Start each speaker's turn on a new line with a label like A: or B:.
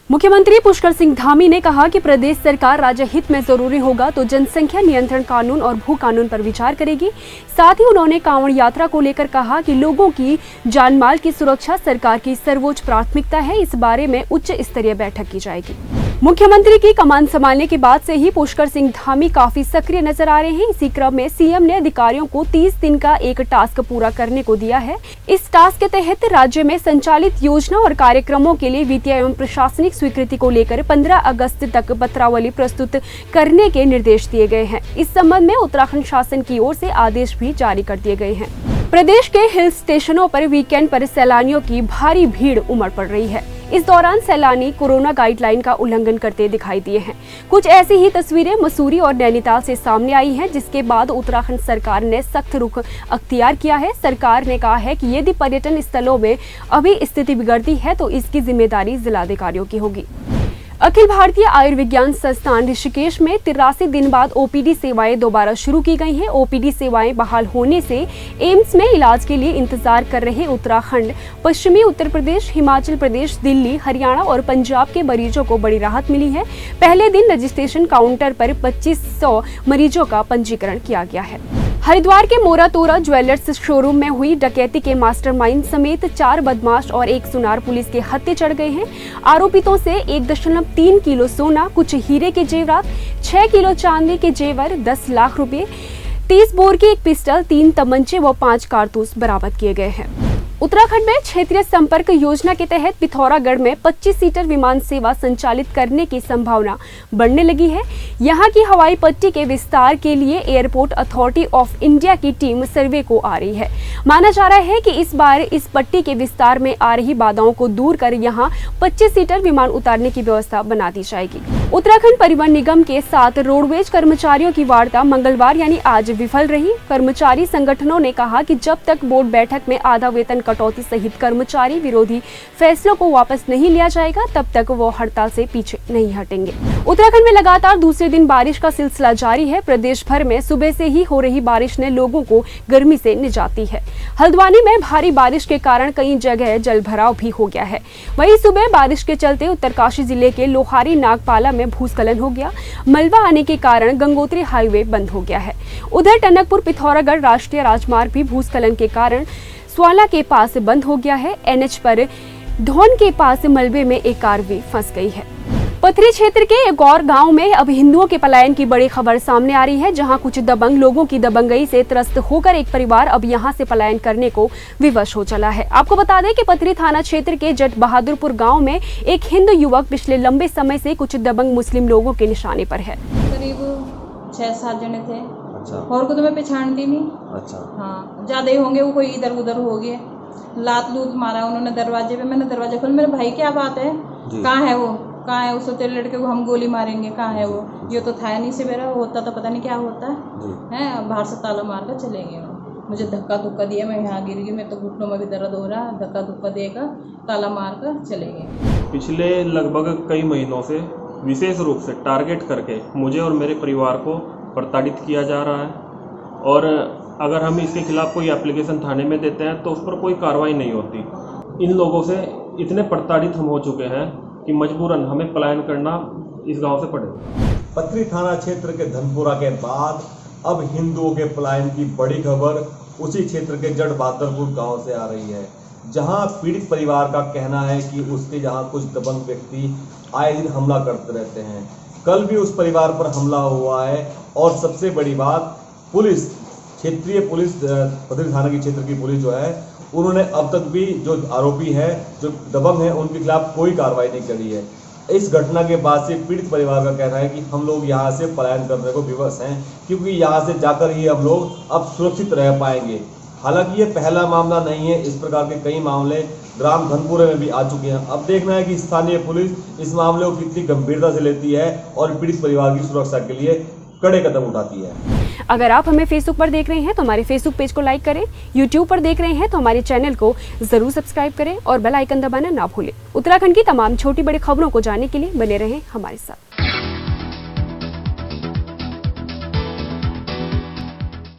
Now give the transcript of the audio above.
A: मुख्यमंत्री पुष्कर सिंह धामी ने कहा कि प्रदेश सरकार राज्य हित में जरूरी होगा तो जनसंख्या नियंत्रण कानून और भू कानून पर विचार करेगी। साथ ही उन्होंने कांवड़ यात्रा को लेकर कहा कि लोगों की जानमाल की सुरक्षा सरकार की सर्वोच्च प्राथमिकता है। इस बारे में उच्च स्तरीय बैठक की जाएगी। मुख्यमंत्री की कमान संभालने के बाद से ही पुष्कर सिंह धामी काफी सक्रिय नजर आ रहे हैं। इसी क्रम में सीएम ने अधिकारियों को 30 दिन का एक टास्क पूरा करने को दिया है। इस टास्क के तहत राज्य में संचालित योजना और कार्यक्रमों के लिए वित्तीय एवं प्रशासनिक स्वीकृति को लेकर 15 अगस्त तक पत्रावली प्रस्तुत करने के निर्देश दिए गए हैं। इस संबंध में उत्तराखंड शासन की ओर से आदेश भी जारी कर दिए गए हैं। प्रदेश के हिल स्टेशनों पर वीकेंड पर सैलानियों की भारी भीड़ उमड़ पड़ रही है। इस दौरान सैलानी कोरोना गाइडलाइन का उल्लंघन करते दिखाई दिए हैं। कुछ ऐसी ही तस्वीरें मसूरी और नैनीताल से सामने आई हैं, जिसके बाद उत्तराखंड सरकार ने सख्त रुख अख्तियार किया है। सरकार ने कहा है कि यदि पर्यटन स्थलों में अभी स्थिति बिगड़ती है तो इसकी जिम्मेदारी जिलाधिकारियों की होगी। अखिल भारतीय आयुर्विज्ञान संस्थान ऋषिकेश में 83 दिन बाद ओपीडी सेवाएं दोबारा शुरू की गई हैं। ओपीडी सेवाएं बहाल होने से एम्स में इलाज के लिए इंतजार कर रहे उत्तराखंड, पश्चिमी उत्तर प्रदेश, हिमाचल प्रदेश, दिल्ली, हरियाणा और पंजाब के मरीजों को बड़ी राहत मिली है। पहले दिन रजिस्ट्रेशन काउंटर पर 2500 मरीजों का पंजीकरण किया गया है। हरिद्वार के मोरा तोरा ज्वेलर्स शोरूम में हुई डकैती के मास्टरमाइंड समेत 4 बदमाश और 1 सुनार पुलिस के हत्थे चढ़ गए हैं। आरोपितों से 1.3 किलो सोना, कुछ हीरे के जेवरात, 6 किलो चांदी के जेवर, 10 लाख रुपए, 30 बोर की एक पिस्टल, 3 तमंचे व 5 कारतूस बरामद किए गए हैं। उत्तराखंड में क्षेत्रीय संपर्क योजना के तहत पिथौरागढ़ में 25 सीटर विमान सेवा संचालित करने की संभावना बढ़ने लगी है। यहां की हवाई पट्टी के विस्तार के लिए एयरपोर्ट अथॉरिटी ऑफ इंडिया की टीम सर्वे को आ रही है। माना जा रहा है कि इस बार इस पट्टी के विस्तार में आ रही बाधाओं को दूर कर यहां 25 सीटर विमान उतारने की व्यवस्था बना दी जाएगी। उत्तराखंड परिवहन निगम के साथ रोडवेज कर्मचारियों की वार्ता मंगलवार यानी आज विफल रही। कर्मचारी संगठनों ने कहा कि जब तक बोर्ड बैठक में आधा वेतन कटौती सहित कर्मचारी विरोधी फैसलों को वापस नहीं लिया जाएगा, तब तक वो हड़ताल से पीछे नहीं हटेंगे। उत्तराखंड में लगातार दूसरे दिन बारिश का सिलसिला जारी है। प्रदेश भर में सुबह से ही हो रही बारिश ने लोगों को गर्मी से निजात दी है। हल्द्वानी में भारी बारिश के कारण कई जगह जलभराव भी हो गया है। वहीं सुबह बारिश के चलते उत्तरकाशी जिले के लोहारी नागपाला में भूस्खलन हो गया। मलबा आने के कारण गंगोत्री हाईवे बंद हो गया है। उधर टनकपुर पिथौरागढ़ राष्ट्रीय राजमार्ग भी भूस्खलन के कारण स्वाला के पास बंद हो गया है। एनएच पर धौन के पास मलबे में एक कार भी फंस गई है। पथरी क्षेत्र के एक और गांव में अब हिंदुओं के पलायन की बड़ी खबर सामने आ रही है, जहां कुछ दबंग लोगों की दबंगई से त्रस्त होकर एक परिवार अब यहां से पलायन करने को विवश हो चला है। आपको बता दें कि पथरी थाना क्षेत्र के जट बहादुरपुर गांव में एक हिंदू युवक पिछले लंबे समय से कुछ दबंग मुस्लिम लोगों के निशाने पर है।
B: करीब 6-7 जने थे।
C: अच्छा।
B: और को तो मैं पहचानती नहीं।
C: अच्छा।
B: हाँ, ज्यादा ही होंगे, वो कोई इधर उधर हो गए। लात लूत मारा उन्होंने दरवाजे पे। मैंने दरवाजा खोला, मेरे भाई क्या बात है, कहाँ है वो, कहाँ है उस तेरे लड़के को हम गोली मारेंगे, कहाँ है वो। ये तो था नहीं सवेरा, होता तो पता नहीं क्या होता है। बाहर से ताला मार कर चले गए। मुझे धक्का धुक्का दिया, मैं यहाँ गिर गई। मैं तो घुटनों में भी दर्द हो रहा, धक्का धुक्का देकर ताला मार कर चले गए।
C: पिछले लगभग कई महीनों से विशेष रूप से टारगेट करके मुझे और मेरे परिवार को प्रताड़ित किया जा रहा है, और अगर हम इसके खिलाफ कोई एप्लीकेशन थाने में देते हैं तो उस पर कोई कार्रवाई नहीं होती। इन लोगों से इतने प्रताड़ित हम हो चुके हैं कि मजबूरन हमें पलायन करना इस गांव से पड़ेगा।
D: पथरी थाना क्षेत्र के धनपुरा के बाद अब हिंदुओं के पलायन की बड़ी खबर उसी क्षेत्र के जट बहादुरपुर गांव से आ रही है, जहां पीड़ित परिवार का कहना है कि उसके जहां कुछ दबंग व्यक्ति आए दिन हमला करते रहते हैं। कल भी उस परिवार पर हमला हुआ है, और सबसे बड़ी बात, पुलिस, क्षेत्रीय पुलिस, पथरी थाना की क्षेत्र की पुलिस जो है, उन्होंने अब तक भी जो आरोपी है, जो दबंग है, उनके खिलाफ कोई कार्रवाई नहीं करी है। इस घटना के बाद से पीड़ित परिवार का कहना है कि हम लोग यहाँ से पलायन करने को विवश हैं, क्योंकि यहाँ से जाकर ही हम लोग अब सुरक्षित रह पाएंगे। हालांकि ये पहला मामला नहीं है, इस प्रकार के कई मामले ग्राम धनपुरे में भी आ चुके हैं। अब देखना है कि स्थानीय पुलिस इस मामले को कितनी गंभीरता से लेती है और पीड़ित परिवार की सुरक्षा के लिए कड़े कदम उठाती है।
A: अगर आप हमें फेसबुक पर देख रहे हैं तो हमारे फेसबुक पेज को लाइक करें, यूट्यूब पर देख रहे हैं तो हमारे चैनल को जरूर सब्सक्राइब करें और बेल आइकन दबाना ना भूलें। उत्तराखंड की तमाम छोटी बड़ी खबरों को जानने के लिए बने रहें हमारे साथ।